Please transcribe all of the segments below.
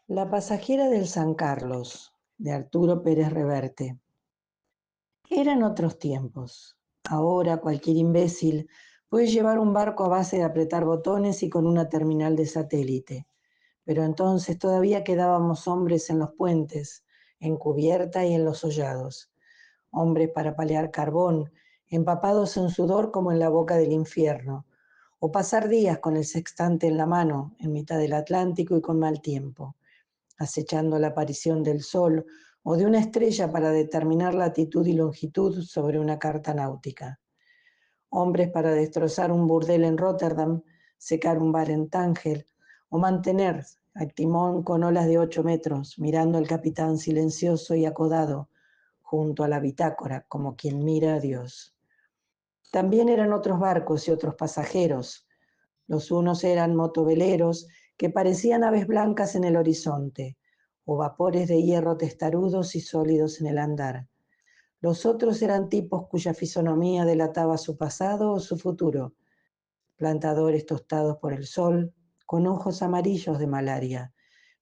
La pasajera del San Carlos, de Arturo Pérez Reverte. Eran otros tiempos. Ahora cualquier imbécil puede llevar un barco a base de apretar botones y con una terminal de satélite. Pero entonces todavía quedábamos hombres en los puentes, en cubierta y en los hollados. Hombres para palear carbón, empapados en sudor como en la boca del infierno, o pasar días con el sextante en la mano, en mitad del Atlántico y con mal tiempo, acechando la aparición del sol o de una estrella para determinar latitud y longitud sobre una carta náutica. Hombres para destrozar un burdel en Rotterdam, secar un bar en Tánger o mantener al timón con olas de 8 metros, mirando al capitán silencioso y acodado junto a la bitácora como quien mira a Dios. También eran otros barcos y otros pasajeros. Los unos eran motoveleros que parecían aves blancas en el horizonte, o vapores de hierro testarudos y sólidos en el andar. Los otros eran tipos cuya fisonomía delataba su pasado o su futuro, plantadores tostados por el sol, con ojos amarillos de malaria,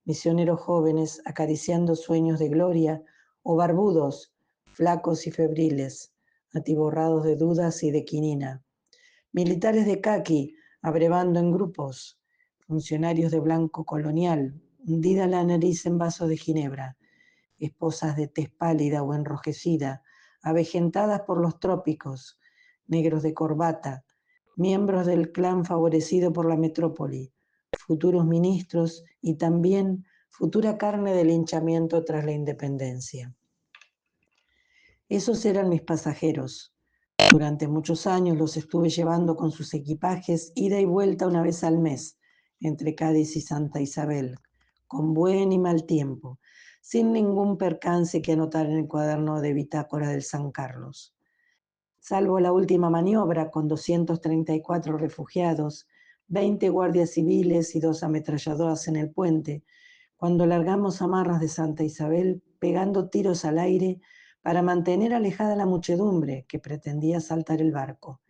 misioneros jóvenes acariciando sueños de gloria, o barbudos, flacos y febriles, atiborrados de dudas y de quinina. Militares de caqui, abrevando en grupos, funcionarios de blanco colonial, hundida la nariz en vasos de ginebra, esposas de tez pálida o enrojecida, avejentadas por los trópicos, negros de corbata, miembros del clan favorecido por la metrópoli, futuros ministros y también futura carne del linchamiento tras la independencia. Esos eran mis pasajeros. Durante muchos años los estuve llevando con sus equipajes ida y vuelta una vez al mes, entre Cádiz y Santa Isabel, con buen y mal tiempo, sin ningún percance que anotar en el cuaderno de bitácora del San Carlos. Salvo la última maniobra con 234 refugiados, 20 guardias civiles y 2 ametralladoras en el puente, cuando largamos amarras de Santa Isabel pegando tiros al aire para mantener alejada la muchedumbre que pretendía saltar el barco.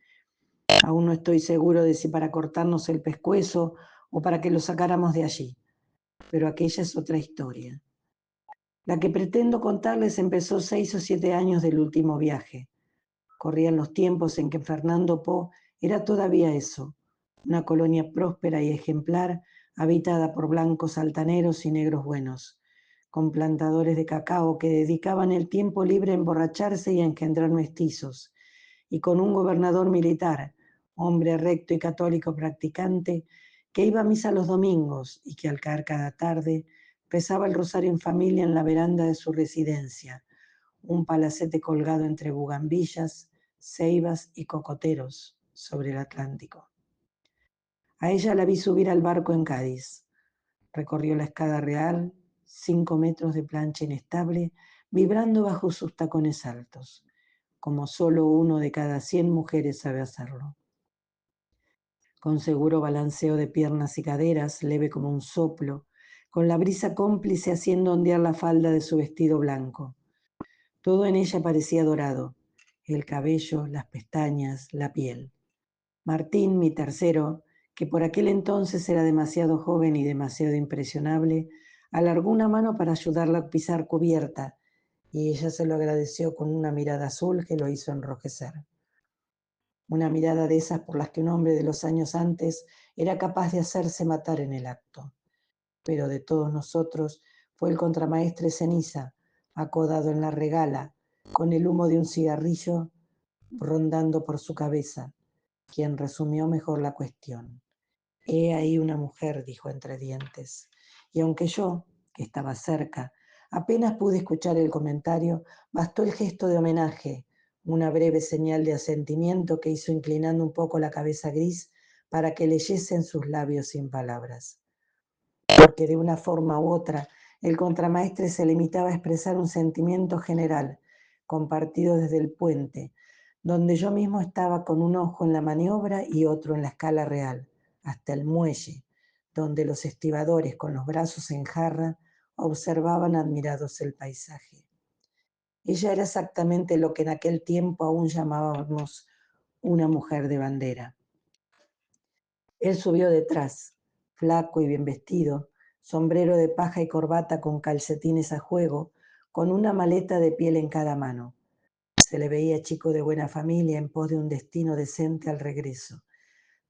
Aún no estoy seguro de si para cortarnos el pescuezo o para que lo sacáramos de allí, pero aquella es otra historia. La que pretendo contarles empezó 6 o 7 años del último viaje. Corrían los tiempos en que Fernando Po era todavía eso, una colonia próspera y ejemplar, habitada por blancos altaneros y negros buenos, con plantadores de cacao que dedicaban el tiempo libre a emborracharse y a engendrar mestizos, y con un gobernador militar, hombre recto y católico practicante, que iba a misa los domingos y que al caer cada tarde rezaba el rosario en familia en la veranda de su residencia, un palacete colgado entre bugambillas, ceibas y cocoteros sobre el Atlántico. A ella la vi subir al barco en Cádiz. Recorrió la escada real, 5 metros de plancha inestable, vibrando bajo sus tacones altos, como solo uno de cada 100 mujeres sabe hacerlo. Con seguro balanceo de piernas y caderas, leve como un soplo, con la brisa cómplice haciendo ondear la falda de su vestido blanco. Todo en ella parecía dorado, el cabello, las pestañas, la piel. Martín, mi tercero, que por aquel entonces era demasiado joven y demasiado impresionable, alargó una mano para ayudarla a pisar cubierta, y ella se lo agradeció con una mirada azul que lo hizo enrojecer. Una mirada de esas por las que un hombre de los años antes era capaz de hacerse matar en el acto. Pero de todos nosotros fue el contramaestre Ceniza, acodado en la regala, con el humo de un cigarrillo rondando por su cabeza, quien resumió mejor la cuestión. He ahí una mujer, dijo entre dientes, y aunque yo, que estaba cerca, apenas pude escuchar el comentario, bastó el gesto de homenaje, una breve señal de asentimiento que hizo inclinando un poco la cabeza gris para que leyese en sus labios sin palabras. Porque de una forma u otra el contramaestre se limitaba a expresar un sentimiento general, compartido desde el puente, donde yo mismo estaba con un ojo en la maniobra y otro en la escala real, hasta el muelle, donde los estibadores con los brazos en jarra observaban admirados el paisaje. Ella era exactamente lo que en aquel tiempo aún llamábamos una mujer de bandera. Él subió detrás, flaco y bien vestido, sombrero de paja y corbata con calcetines a juego, con una maleta de piel en cada mano. Se le veía chico de buena familia en pos de un destino decente al regreso.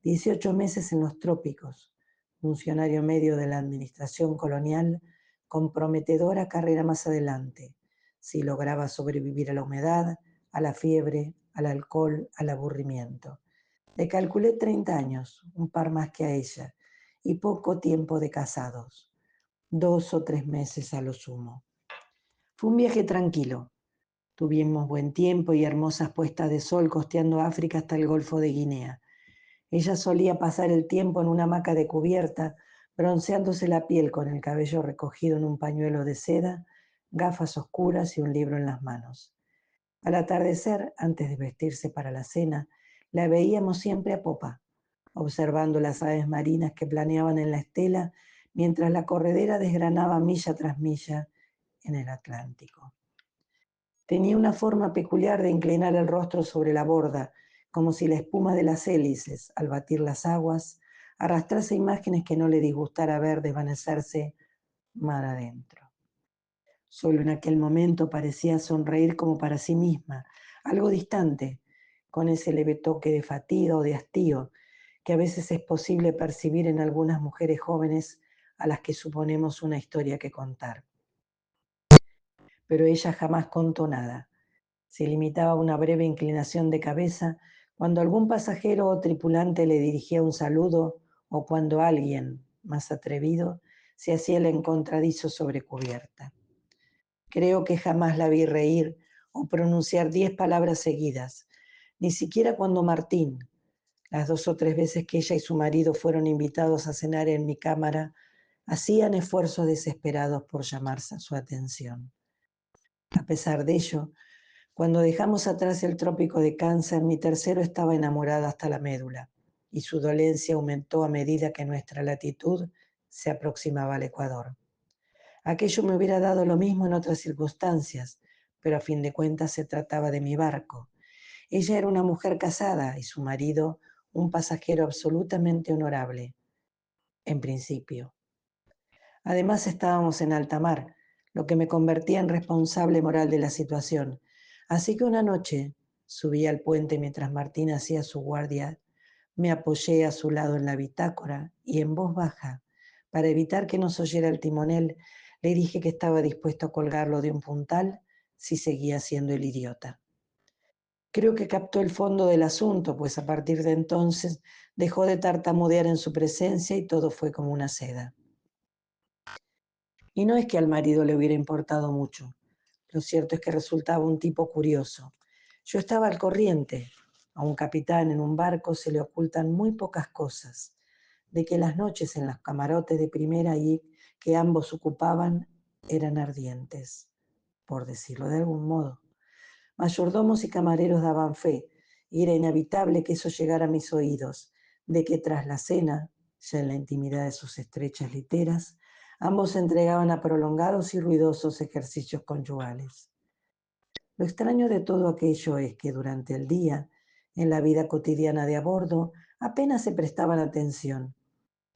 18 meses en los trópicos, funcionario medio de la administración colonial, comprometedora carrera más adelante, si lograba sobrevivir a la humedad, a la fiebre, al alcohol, al aburrimiento. Le calculé 30 años, un par más que a ella, y poco tiempo de casados, 2 o 3 meses a lo sumo. Fue un viaje tranquilo. Tuvimos buen tiempo y hermosas puestas de sol costeando África hasta el Golfo de Guinea. Ella solía pasar el tiempo en una hamaca de cubierta, bronceándose la piel con el cabello recogido en un pañuelo de seda, gafas oscuras y un libro en las manos. Al atardecer, antes de vestirse para la cena, la veíamos siempre a popa, observando las aves marinas que planeaban en la estela mientras la corredera desgranaba milla tras milla en el Atlántico. Tenía una forma peculiar de inclinar el rostro sobre la borda, como si la espuma de las hélices, al batir las aguas, arrastrase imágenes que no le disgustara ver desvanecerse mar adentro. Solo en aquel momento parecía sonreír como para sí misma, algo distante, con ese leve toque de fatiga o de hastío que a veces es posible percibir en algunas mujeres jóvenes a las que suponemos una historia que contar. Pero ella jamás contó nada. Se limitaba a una breve inclinación de cabeza cuando algún pasajero o tripulante le dirigía un saludo o cuando alguien, más atrevido, se hacía el encontradizo sobre cubierta. Creo que jamás la vi reír o pronunciar 10 palabras seguidas, ni siquiera cuando Martín, las 2 o 3 veces que ella y su marido fueron invitados a cenar en mi cámara, hacían esfuerzos desesperados por llamar su atención. A pesar de ello, cuando dejamos atrás el trópico de Cáncer, mi tercero estaba enamorado hasta la médula, y su dolencia aumentó a medida que nuestra latitud se aproximaba al Ecuador. Aquello me hubiera dado lo mismo en otras circunstancias, pero a fin de cuentas se trataba de mi barco. Ella era una mujer casada y su marido un pasajero absolutamente honorable, en principio. Además estábamos en alta mar, lo que me convertía en responsable moral de la situación. Así que una noche subí al puente mientras Martín hacía su guardia, me apoyé a su lado en la bitácora y en voz baja, para evitar que nos oyera el timonel, le dije que estaba dispuesto a colgarlo de un puntal si seguía siendo el idiota. Creo que captó el fondo del asunto, pues a partir de entonces dejó de tartamudear en su presencia y todo fue como una seda. Y no es que al marido le hubiera importado mucho. Lo cierto es que resultaba un tipo curioso. Yo estaba al corriente. A un capitán en un barco se le ocultan muy pocas cosas. De que las noches en los camarotes de primera y que ambos ocupaban eran ardientes, por decirlo de algún modo. Mayordomos y camareros daban fe, y era inevitable que eso llegara a mis oídos, de que tras la cena, ya en la intimidad de sus estrechas literas, ambos se entregaban a prolongados y ruidosos ejercicios conyugales. Lo extraño de todo aquello es que durante el día, en la vida cotidiana de a bordo, apenas se prestaban atención,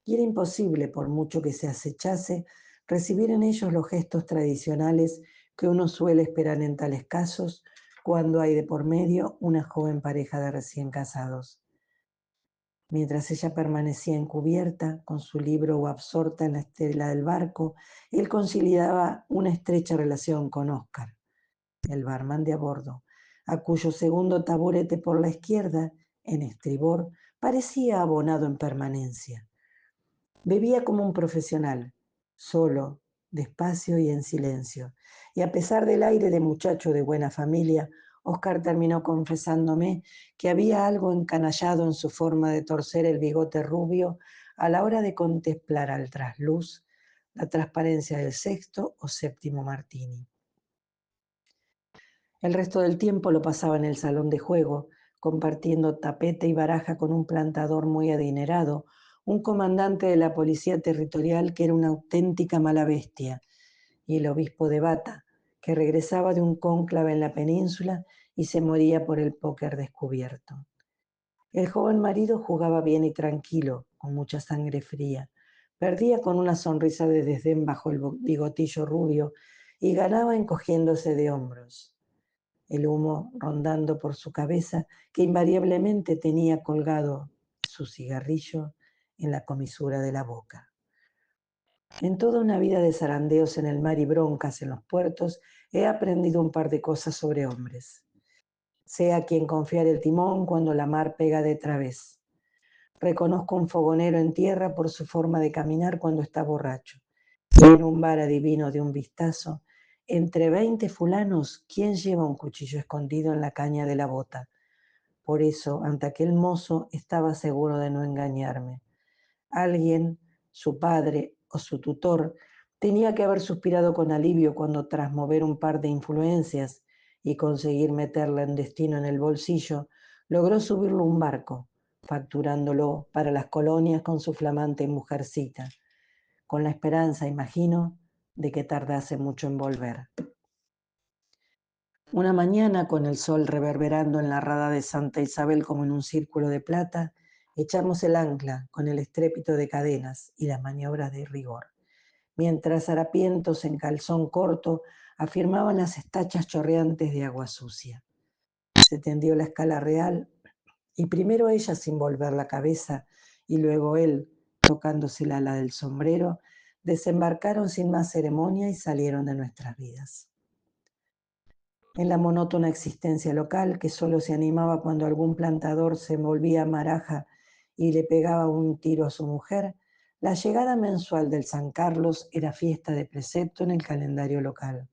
y era imposible, por mucho que se acechase, recibir en ellos los gestos tradicionales que uno suele esperar en tales casos cuando hay de por medio una joven pareja de recién casados. Mientras ella permanecía encubierta, con su libro o absorta en la estela del barco, él conciliaba una estrecha relación con Oscar, el barman de a bordo, a cuyo segundo taburete por la izquierda, en estribor, parecía abonado en permanencia. Bebía como un profesional, solo, despacio y en silencio. Y a pesar del aire de muchacho de buena familia, Oscar terminó confesándome que había algo encanallado en su forma de torcer el bigote rubio a la hora de contemplar al trasluz la transparencia del sexto o séptimo martini. El resto del tiempo lo pasaba en el salón de juego, compartiendo tapete y baraja con un plantador muy adinerado, un comandante de la policía territorial que era una auténtica mala bestia, y el obispo de Bata, que regresaba de un cónclave en la península y se moría por el póker descubierto. El joven marido jugaba bien y tranquilo, con mucha sangre fría, Perdía con una sonrisa de desdén bajo el bigotillo rubio y ganaba encogiéndose de hombros, el humo rondando por su cabeza, que invariablemente tenía colgado su cigarrillo en la comisura de la boca. En toda una vida de zarandeos en el mar y broncas en los puertos, he aprendido un par de cosas sobre hombres. Sé a quién confiar el timón cuando la mar pega de través. Reconozco un fogonero en tierra por su forma de caminar cuando está borracho. Y en un bar adivino de un vistazo, entre 20 fulanos, ¿quién lleva un cuchillo escondido en la caña de la bota? Por eso, ante aquel mozo, estaba seguro de no engañarme. Alguien, su padre o su tutor, tenía que haber suspirado con alivio cuando, tras mover un par de influencias y conseguir meterla en destino en el bolsillo, logró subirlo a un barco, facturándolo para las colonias con su flamante mujercita, con la esperanza, imagino, de que tardase mucho en volver. Una mañana, con el sol reverberando en la rada de Santa Isabel como en un círculo de plata, echamos el ancla con el estrépito de cadenas y las maniobras de rigor, mientras harapientos en calzón corto afirmaban las estachas chorreantes de agua sucia. Se tendió la escala real y primero ella sin volver la cabeza y luego él, tocándose el ala del sombrero, desembarcaron sin más ceremonia y salieron de nuestras vidas. En la monótona existencia local, que solo se animaba cuando algún plantador se volvía maraja y le pegaba un tiro a su mujer, la llegada mensual del San Carlos era fiesta de precepto en el calendario local.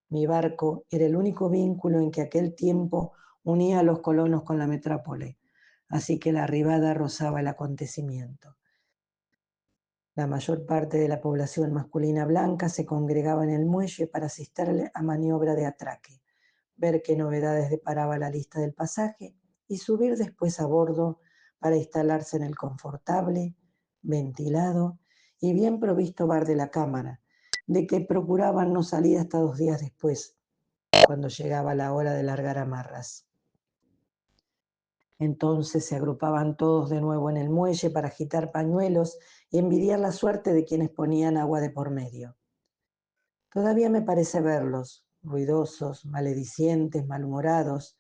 Mi barco era el único vínculo en que aquel tiempo unía a los colonos con la metrópole, así que la arribada rozaba el acontecimiento. La mayor parte de la población masculina blanca se congregaba en el muelle para asistir a maniobra de atraque, ver qué novedades deparaba la lista del pasaje y subir después a bordo para instalarse en el confortable, ventilado y bien provisto bar de la cámara, de que procuraban no salir hasta 2 días después, cuando llegaba la hora de largar amarras. Entonces se agrupaban todos de nuevo en el muelle para agitar pañuelos y envidiar la suerte de quienes ponían agua de por medio. Todavía me parece verlos, ruidosos, maledicientes, malhumorados,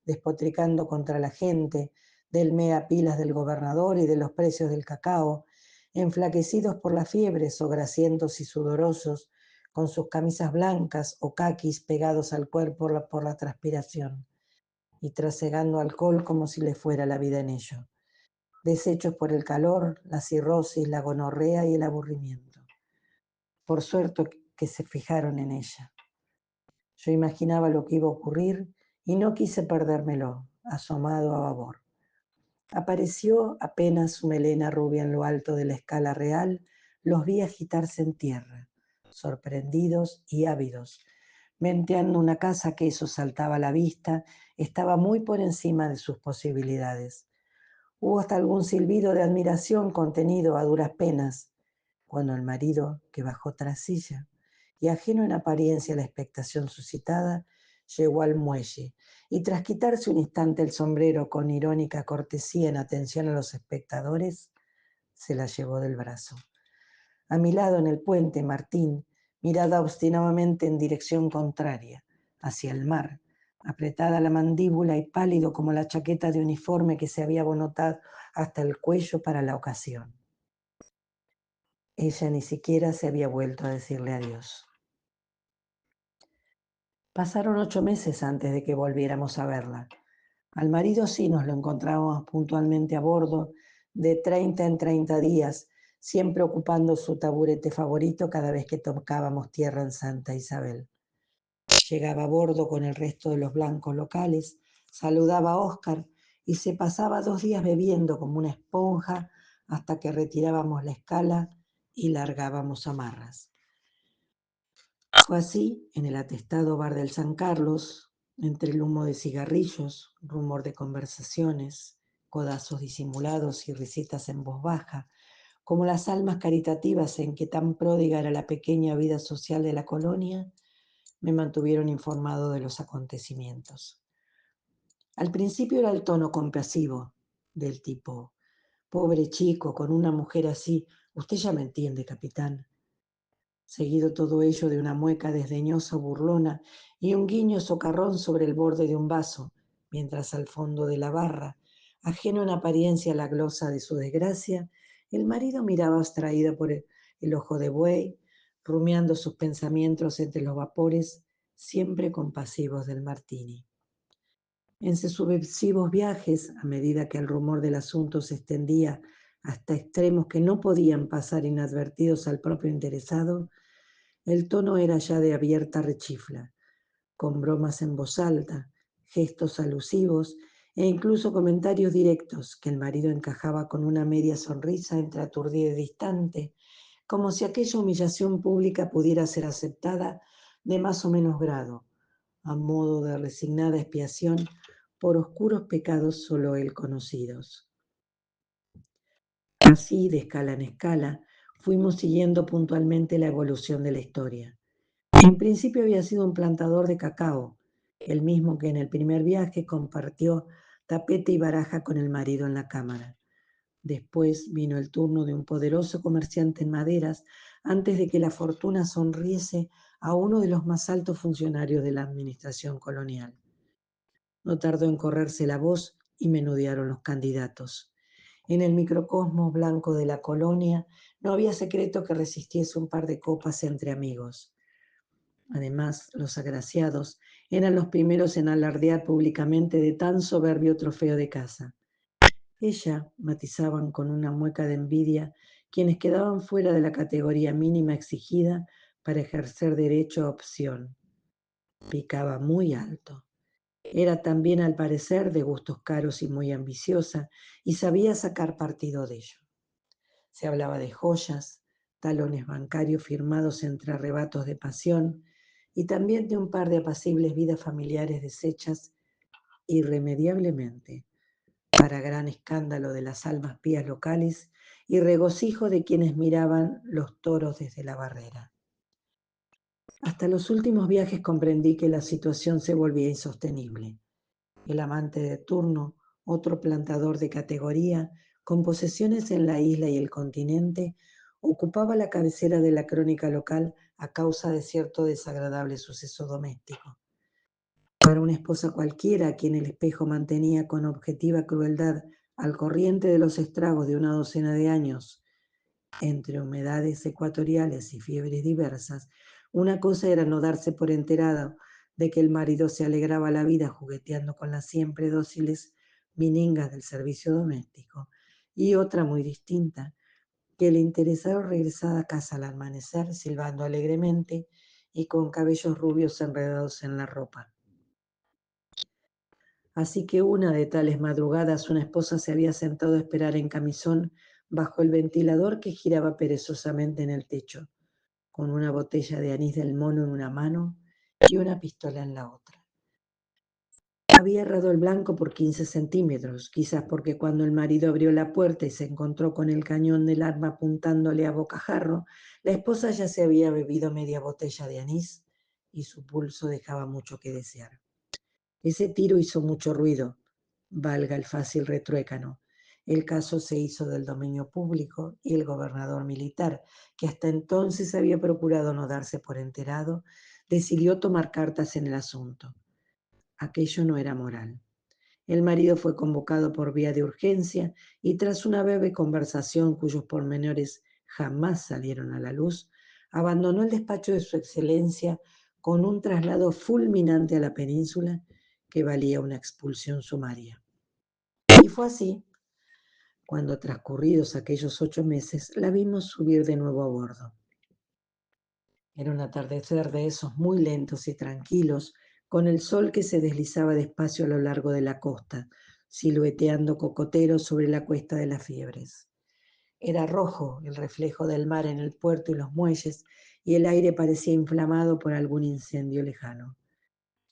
despotricando contra la gente, del mea pilas del gobernador y de los precios del cacao, enflaquecidos por las fiebres o grasientos y sudorosos, con sus camisas blancas o caquis pegados al cuerpo por la transpiración, y trasegando alcohol como si le fuera la vida en ello, deshechos por el calor, la cirrosis, la gonorrea y el aburrimiento. Por suerte que se fijaron en ella. Yo imaginaba lo que iba a ocurrir y no quise perdérmelo, asomado a babor. Apareció apenas su melena rubia en lo alto de la escala real, los vi agitarse en tierra, sorprendidos y ávidos, venteando una casa que, eso saltaba a la vista, estaba muy por encima de sus posibilidades. Hubo hasta algún silbido de admiración contenido a duras penas, cuando el marido, que bajó tras ella, y ajeno en apariencia a la expectación suscitada, llegó al muelle, y tras quitarse un instante el sombrero con irónica cortesía en atención a los espectadores, se la llevó del brazo. A mi lado en el puente, Martín, mirada obstinadamente en dirección contraria, hacia el mar, apretada la mandíbula y pálido como la chaqueta de uniforme que se había abonotado hasta el cuello para la ocasión. Ella ni siquiera se había vuelto a decirle adiós. Pasaron 8 meses antes de que volviéramos a verla. Al marido sí nos lo encontrábamos puntualmente a bordo, de 30 en 30 días, siempre ocupando su taburete favorito cada vez que tocábamos tierra en Santa Isabel. Llegaba a bordo con el resto de los blancos locales, saludaba a Óscar y se pasaba 2 días bebiendo como una esponja hasta que retirábamos la escala y largábamos amarras. Fue así, en el atestado bar del San Carlos, entre el humo de cigarrillos, rumor de conversaciones, codazos disimulados y risitas en voz baja, como las almas caritativas en que tan pródiga era la pequeña vida social de la colonia, me mantuvieron informado de los acontecimientos. Al principio era el tono compasivo, del tipo: pobre chico, con una mujer así, Usted ya me entiende, capitán. Seguido todo ello de una mueca desdeñosa o burlona y un guiño socarrón sobre el borde de un vaso, mientras al fondo de la barra, ajeno en apariencia a la glosa de su desgracia, el marido miraba abstraído por el ojo de buey, rumiando sus pensamientos entre los vapores, siempre compasivos del martini. En sus sucesivos viajes, a medida que el rumor del asunto se extendía hasta extremos que no podían pasar inadvertidos al propio interesado, el tono era ya de abierta rechifla, con bromas en voz alta, gestos alusivos e incluso comentarios directos que el marido encajaba con una media sonrisa entre aturdida y distante, como si aquella humillación pública pudiera ser aceptada de más o menos grado, a modo de resignada expiación por oscuros pecados solo él conocidos. Así, de escala en escala, fuimos siguiendo puntualmente la evolución de la historia. En principio había sido un plantador de cacao, el mismo que en el primer viaje compartió tapete y baraja con el marido en la cámara. Después vino el turno de un poderoso comerciante en maderas antes de que la fortuna sonriese a uno de los más altos funcionarios de la administración colonial. No tardó en correrse la voz y menudearon los candidatos. En el microcosmos blanco de la colonia no había secreto que resistiese un par de copas entre amigos. Además, los agraciados eran los primeros en alardear públicamente de tan soberbio trofeo de caza. Ella, matizaban con una mueca de envidia, quienes quedaban fuera de la categoría mínima exigida para ejercer derecho a opción. Picaba muy alto. Era también, al parecer, de gustos caros y muy ambiciosa, y sabía sacar partido de ello. Se hablaba de joyas, talones bancarios firmados entre arrebatos de pasión, y también de un par de apacibles vidas familiares deshechas irremediablemente, para gran escándalo de las almas pías locales y regocijo de quienes miraban los toros desde la barrera. Hasta los últimos viajes comprendí que la situación se volvía insostenible. El amante de turno, otro plantador de categoría, con posesiones en la isla y el continente, ocupaba la cabecera de la crónica local a causa de cierto desagradable suceso doméstico. Para una esposa cualquiera, a quien el espejo mantenía con objetiva crueldad al corriente de los estragos de una docena de años, entre humedades ecuatoriales y fiebres diversas, una cosa era no darse por enterado de que el marido se alegraba la vida jugueteando con las siempre dóciles miningas del servicio doméstico, y otra muy distinta, que el interesado regresaba a casa al amanecer silbando alegremente y con cabellos rubios enredados en la ropa. Así que una de tales madrugadas una esposa se había sentado a esperar en camisón bajo el ventilador que giraba perezosamente en el techo, con una botella de anís del mono en una mano y una pistola en la otra. Había errado el blanco por 15 centímetros, quizás porque cuando el marido abrió la puerta y se encontró con el cañón del arma apuntándole a bocajarro, la esposa ya se había bebido media botella de anís y su pulso dejaba mucho que desear. Ese tiro hizo mucho ruido, valga el fácil retruécano. El caso se hizo del dominio público y el gobernador militar, que hasta entonces había procurado no darse por enterado, decidió tomar cartas en el asunto. Aquello no era moral. El marido fue convocado por vía de urgencia y tras una breve conversación cuyos pormenores jamás salieron a la luz, abandonó el despacho de su excelencia con un traslado fulminante a la península que valía una expulsión sumaria. Y fue así cuando, transcurridos aquellos 8 meses, la vimos subir de nuevo a bordo. Era un atardecer de esos muy lentos y tranquilos, con el sol que se deslizaba despacio a lo largo de la costa, silueteando cocotero sobre la cuesta de las Fiebres. Era rojo el reflejo del mar en el puerto y los muelles, y el aire parecía inflamado por algún incendio lejano.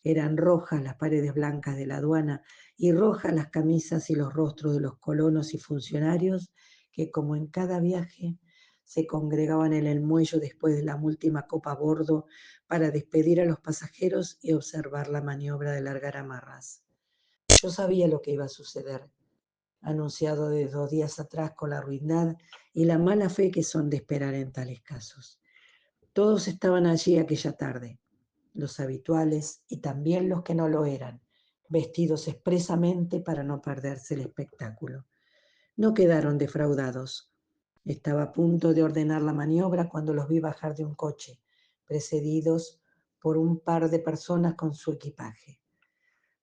Eran rojas las paredes blancas de la aduana y rojas las camisas y los rostros de los colonos y funcionarios que, como en cada viaje, se congregaban en el muelle después de la última copa a bordo para despedir a los pasajeros y observar la maniobra de largar amarras. Yo sabía lo que iba a suceder. anunciado de 2 días atrás con la ruindad y la mala fe que son de esperar en tales casos. Todos estaban allí aquella tarde, los habituales y también los que no lo eran, vestidos expresamente para no perderse el espectáculo. No quedaron defraudados. Estaba a punto de ordenar la maniobra cuando los vi bajar de un coche, precedidos por un par de personas con su equipaje.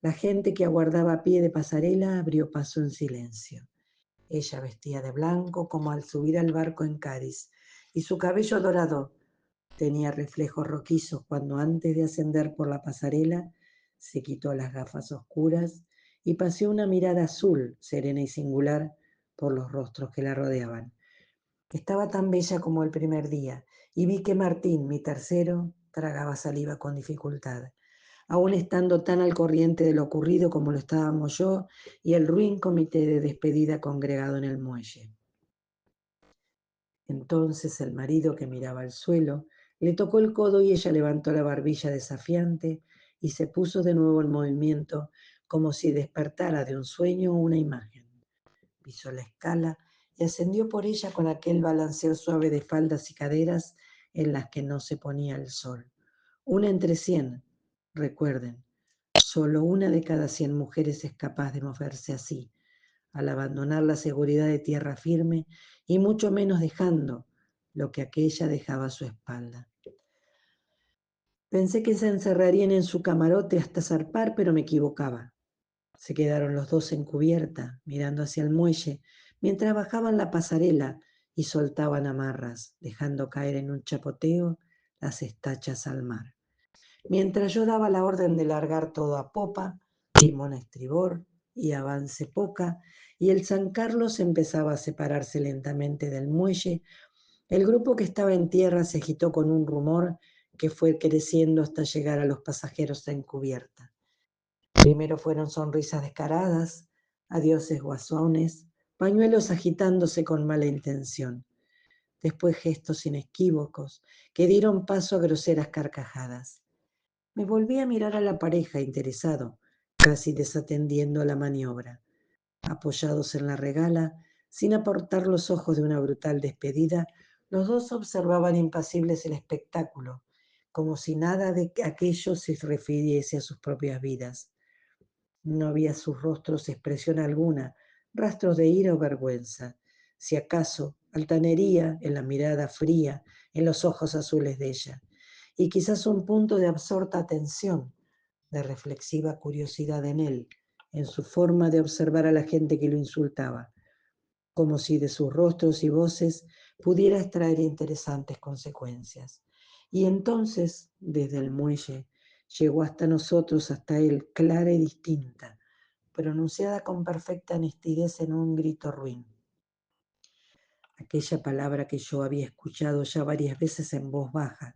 La gente que aguardaba a pie de pasarela abrió paso en silencio. Ella vestía de blanco como al subir al barco en Cádiz, y su cabello dorado tenía reflejos rojizos cuando antes de ascender por la pasarela se quitó las gafas oscuras y paseó una mirada azul, serena y singular, por los rostros que la rodeaban. Estaba tan bella como el primer día, y vi que Martín, mi tercero, tragaba saliva con dificultad, aún estando tan al corriente de lo ocurrido como lo estábamos yo y el ruin comité de despedida congregado en el muelle. Entonces el marido, que miraba al suelo, le tocó el codo y ella levantó la barbilla desafiante y se puso de nuevo en movimiento, como si despertara de un sueño una imagen. Pisó la escala y ascendió por ella con aquel balanceo suave de espaldas y caderas en las que no se ponía el sol. Una entre 100, recuerden, solo una de cada 100 mujeres es capaz de moverse así, al abandonar la seguridad de tierra firme y mucho menos dejando lo que aquella dejaba a su espalda. Pensé que se encerrarían en su camarote hasta zarpar, pero me equivocaba. Se quedaron los dos en cubierta, mirando hacia el muelle, mientras bajaban la pasarela y soltaban amarras, dejando caer en un chapoteo las estachas al mar. Mientras yo daba la orden de largar todo a popa, timón a estribor y avance poca, y el San Carlos empezaba a separarse lentamente del muelle, el grupo que estaba en tierra se agitó con un rumor que fue creciendo hasta llegar a los pasajeros en cubierta. Primero fueron sonrisas descaradas, adioses guasones, pañuelos agitándose con mala intención. Después gestos inequívocos que dieron paso a groseras carcajadas. Me volví a mirar a la pareja interesado, casi desatendiendo la maniobra. Apoyados en la regala, sin apartar los ojos de una brutal despedida, los dos observaban impasibles el espectáculo, como si nada de aquello se refiriese a sus propias vidas. No había sus rostros expresión alguna, rastros de ira o vergüenza, si acaso altanería en la mirada fría, en los ojos azules de ella, y quizás un punto de absorta atención, de reflexiva curiosidad en él, en su forma de observar a la gente que lo insultaba, como si de sus rostros y voces pudiera extraer interesantes consecuencias. Y entonces, desde el muelle, llegó hasta nosotros, hasta él, clara y distinta, pronunciada con perfecta nitidez en un grito ruin. Aquella palabra que yo había escuchado ya varias veces en voz baja,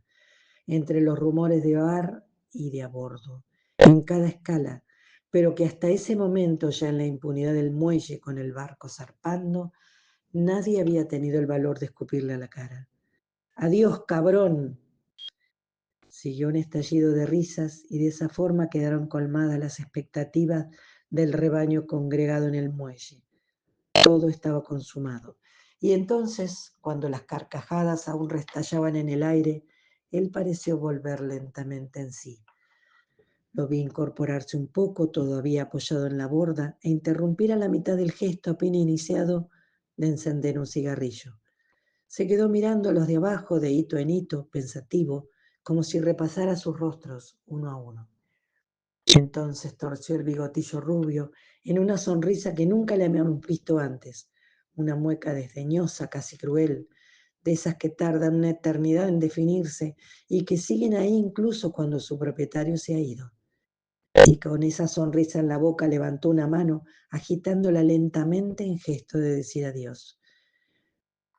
entre los rumores de bar y de a bordo, en cada escala, pero que hasta ese momento, ya en la impunidad del muelle con el barco zarpando, nadie había tenido el valor de escupirle a la cara. ¡Adiós, cabrón! Siguió un estallido de risas y de esa forma quedaron colmadas las expectativas del rebaño congregado en el muelle. Todo estaba consumado. Y entonces, cuando las carcajadas aún restallaban en el aire, él pareció volver lentamente en sí. Lo vi incorporarse un poco, todavía apoyado en la borda, e interrumpir a la mitad del gesto apenas iniciado de encender un cigarrillo. Se quedó mirando a los de abajo de hito en hito, pensativo, como si repasara sus rostros uno a uno. Entonces torció el bigotillo rubio en una sonrisa que nunca le habíamos visto antes, una mueca desdeñosa, casi cruel, de esas que tardan una eternidad en definirse y que siguen ahí incluso cuando su propietario se ha ido. Y con esa sonrisa en la boca levantó una mano, agitándola lentamente en gesto de decir adiós.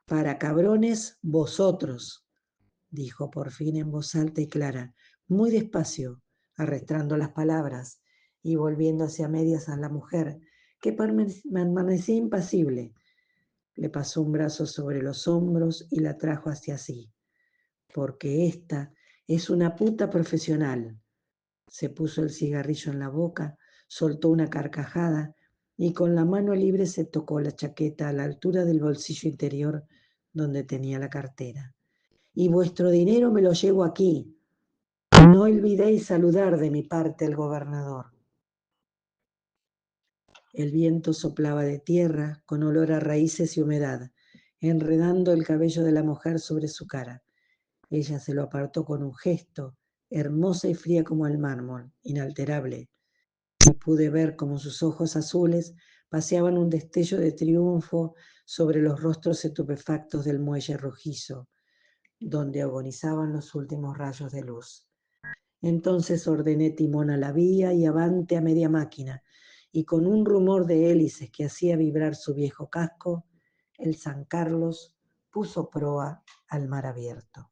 Para cabrones, vosotros, dijo por fin en voz alta y clara, muy despacio, arrastrando las palabras y volviendo hacia medias a la mujer, que permanecía impasible. Le pasó un brazo sobre los hombros y la trajo hacia sí, porque esta es una puta profesional. Se puso el cigarrillo en la boca, soltó una carcajada y con la mano libre se tocó la chaqueta a la altura del bolsillo interior donde tenía la cartera. Y vuestro dinero me lo llevo aquí. No olvidéis saludar de mi parte al gobernador. El viento soplaba de tierra con olor a raíces y humedad, enredando el cabello de la mujer sobre su cara. Ella se lo apartó con un gesto, hermosa y fría como el mármol, inalterable, y pude ver cómo sus ojos azules paseaban un destello de triunfo sobre los rostros estupefactos del muelle rojizo, donde agonizaban los últimos rayos de luz. Entonces ordené timón a la vía y avante a media máquina, y con un rumor de hélices que hacía vibrar su viejo casco, el San Carlos puso proa al mar abierto.